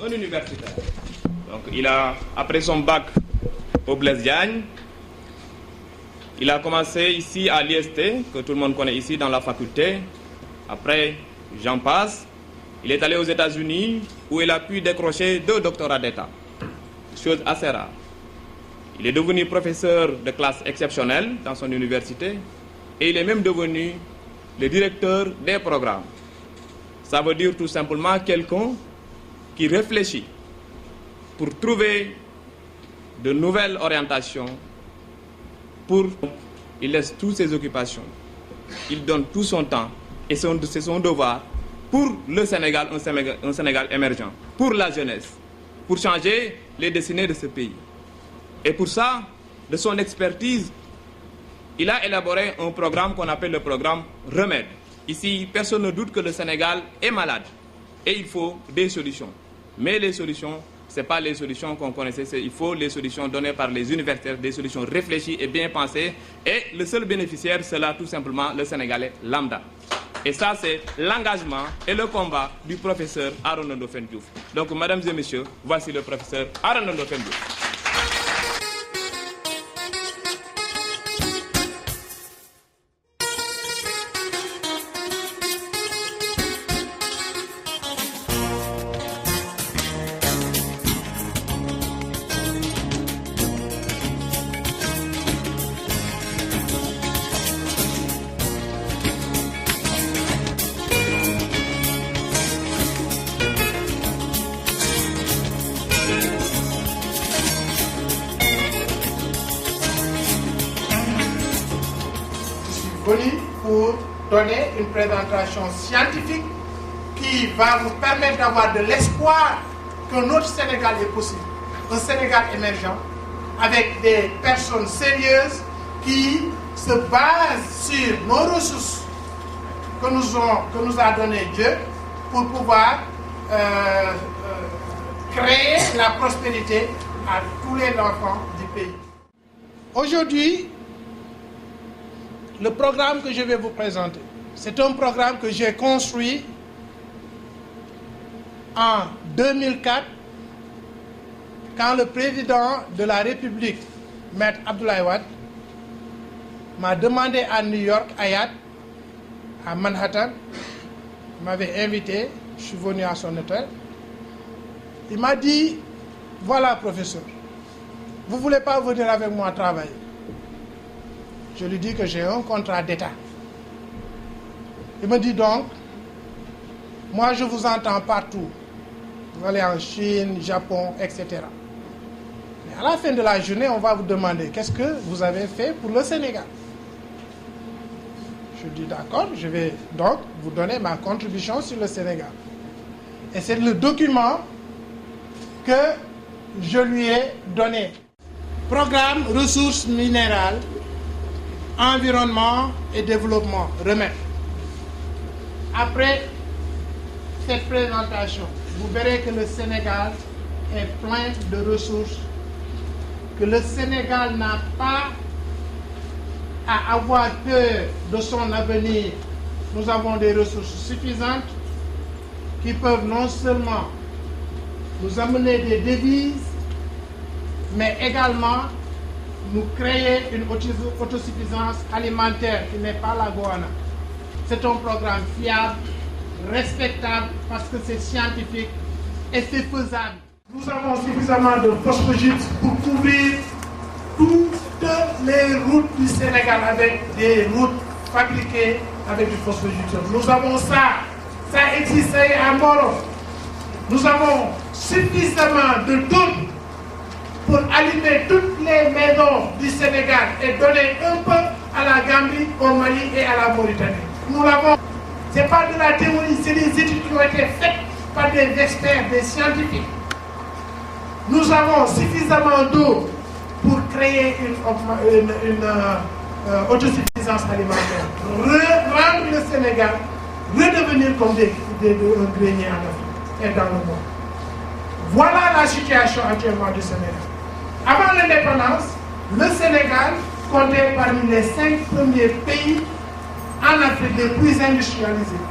un universitaire. Donc après son bac au Blaise Diagne, il a commencé ici à l'IST, que tout le monde connaît ici dans la faculté. Après, j'en passe. Il est allé aux États-Unis où il a pu décrocher 2 doctorats d'État, chose assez rare. Il est devenu professeur de classe exceptionnelle dans son université et il est même devenu le directeur des programmes. Ça veut dire tout simplement quelqu'un qui réfléchit pour trouver de nouvelles orientations. Il laisse toutes ses occupations, il donne tout son temps et c'est son devoir pour le Sénégal, un Sénégal émergent, pour la jeunesse, pour changer les destinées de ce pays. Et pour ça, de son expertise, il a élaboré un programme qu'on appelle le programme Remède. Ici, personne ne doute que le Sénégal est malade et il faut des solutions. Mais les solutions, ce n'est pas les solutions qu'on connaissait, il faut les solutions données par les universitaires, des solutions réfléchies et bien pensées. Et le seul bénéficiaire, c'est là tout simplement le Sénégalais lambda. Et ça, c'est l'engagement et le combat du professeur Arona Ndofène Diouf. Donc, mesdames et messieurs, voici le professeur Arona Ndofène Diouf. Venu pour donner une présentation scientifique qui va vous permettre d'avoir de l'espoir que notre Sénégal est possible. Un Sénégal émergent avec des personnes sérieuses qui se basent sur nos ressources que nous a donné Dieu pour pouvoir créer la prospérité à tous les enfants du pays. Aujourd'hui, le programme que je vais vous présenter, c'est un programme que j'ai construit en 2004 quand le président de la République, Maître Abdoulaye Wade, m'a demandé à New York, à Manhattan, il m'avait invité, je suis venu à son hôtel. Il m'a dit, voilà professeur, vous ne voulez pas venir avec moi travailler? Je lui dis que j'ai un contrat d'État. Il me dit donc, moi je vous entends partout. Vous allez en Chine, Japon, etc. Mais à la fin de la journée, on va vous demander qu'est-ce que vous avez fait pour le Sénégal. Je dis d'accord, je vais donc vous donner ma contribution sur le Sénégal. Et c'est le document que je lui ai donné. Programme ressources minérales, environnement et développement, remède. Après cette présentation, vous verrez que le Sénégal est plein de ressources, que le Sénégal n'a pas à avoir peur de son avenir. Nous avons des ressources suffisantes qui peuvent non seulement nous amener des devises, mais également nous créer une autosuffisance alimentaire qui n'est pas la Goana. C'est un programme fiable, respectable, parce que c'est scientifique et c'est faisable. Nous avons suffisamment de phosphogypse pour couvrir toutes les routes du Sénégal avec des routes fabriquées avec du phosphogypse. Nous avons ça existe à Moro. Nous avons suffisamment de doubles pour allumer toutes les maisons du Sénégal et donner un peu à la Gambie, au Mali et à la Mauritanie. Nous l'avons. Ce n'est pas de la théorie, c'est des études qui ont été faites par des experts, des scientifiques. Nous avons suffisamment d'eau pour créer une autosuffisance alimentaire. Rendre le Sénégal, redevenir comme un grenier en Afrique et dans le monde. Voilà la situation actuellement du Sénégal. Avant l'indépendance, le Sénégal comptait parmi les 5 premiers pays en Afrique les plus industrialisés,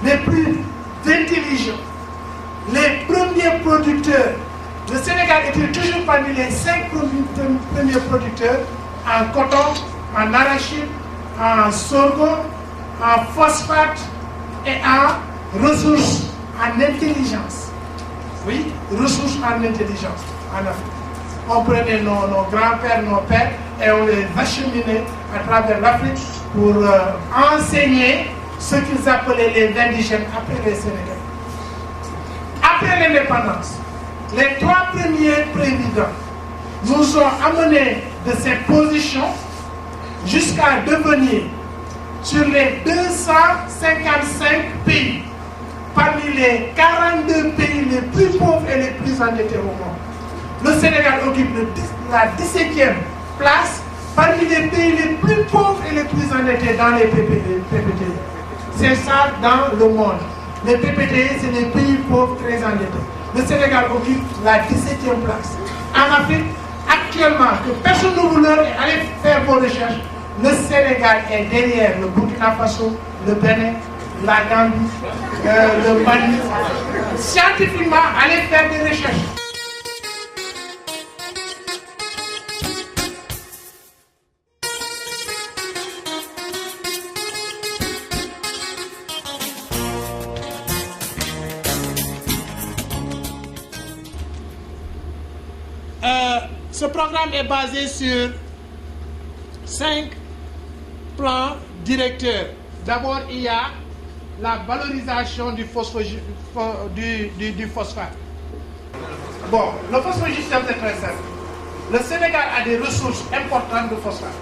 les plus intelligents, les premiers producteurs. Le Sénégal était toujours parmi les 5 premiers producteurs en coton, en arachide, en sorgho, en phosphate et en ressources, en intelligence. Oui, ressources en intelligence en Afrique. On prenait nos grands-pères, nos pères et on les acheminait à travers l'Afrique pour enseigner ce qu'ils appelaient les indigènes après les Sénégalais. Après l'indépendance, les 3 premiers présidents nous ont amenés de ces positions jusqu'à devenir, sur les 255 pays, parmi les 42 pays les plus pauvres et les plus endettés au monde. Le Sénégal occupe la 17e place parmi les pays les plus pauvres et les plus endettés dans les PPTE. C'est ça dans le monde. Les PPTE, c'est les pays pauvres très endettés. Le Sénégal occupe la 17e place. En Afrique, actuellement, que personne ne voulait aller faire vos recherches, le Sénégal est derrière le Burkina Faso, le Bénin, la Gambie, le Mali. Scientifiquement, allez faire des recherches. Ce programme est basé sur 5 plans directeurs. D'abord, il y a la valorisation du phosphate. Bon, le phosphogystème, c'est très simple. Le Sénégal a des ressources importantes de phosphate.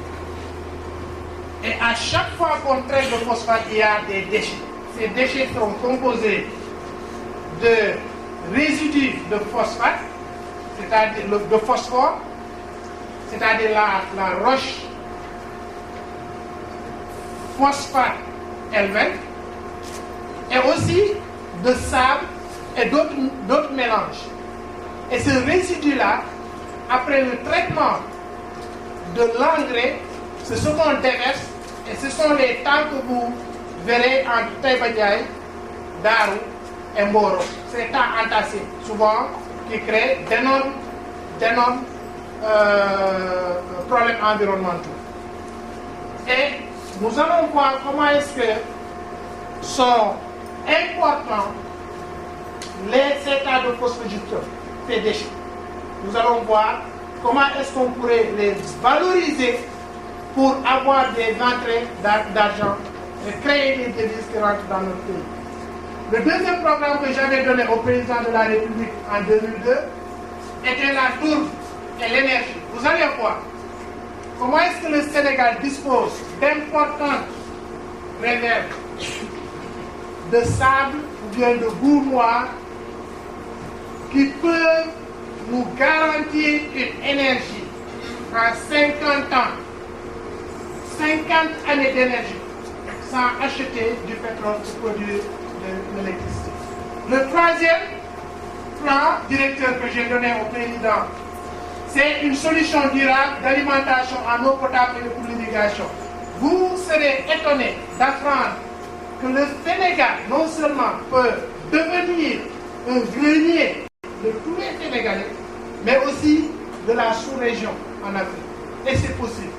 Et à chaque fois qu'on traite de phosphate, il y a des déchets. Ces déchets sont composés de résidus de phosphate, c'est-à-dire de phosphore, c'est-à-dire la roche phosphate elle-même, et aussi de sable et d'autres mélanges. Et ce résidu-là, après le traitement de l'engrais, c'est ce qu'on déverse, et ce sont les temps que vous verrez entre Taïba Ndiaye, Darou et Mboro. Ces temps entassés, souvent, qui créent d'énormes problèmes environnementaux. Et nous allons voir comment est-ce que sont importants ces tas de phosphogystème, ces déchets. Nous allons voir comment est-ce qu'on pourrait les valoriser pour avoir des entrées d'argent et créer des devises qui rentrent dans notre pays. Le deuxième programme que j'avais donné au président de la République en 2002 était la tourbe et l'énergie. Vous allez voir comment est-ce que le Sénégal dispose d'importantes réserves de sable ou bien de boue noire qui peuvent nous garantir une énergie en 50 ans, 50 années d'énergie sans acheter du pétrole pour produire de l'électricité. Le troisième plan directeur que j'ai donné au président, c'est une solution durable d'alimentation en eau potable et pour l'irrigation. Vous serez étonnés d'apprendre que le Sénégal non seulement peut devenir un grenier de tous les Sénégalais, mais aussi de la sous-région en Afrique. Et c'est possible.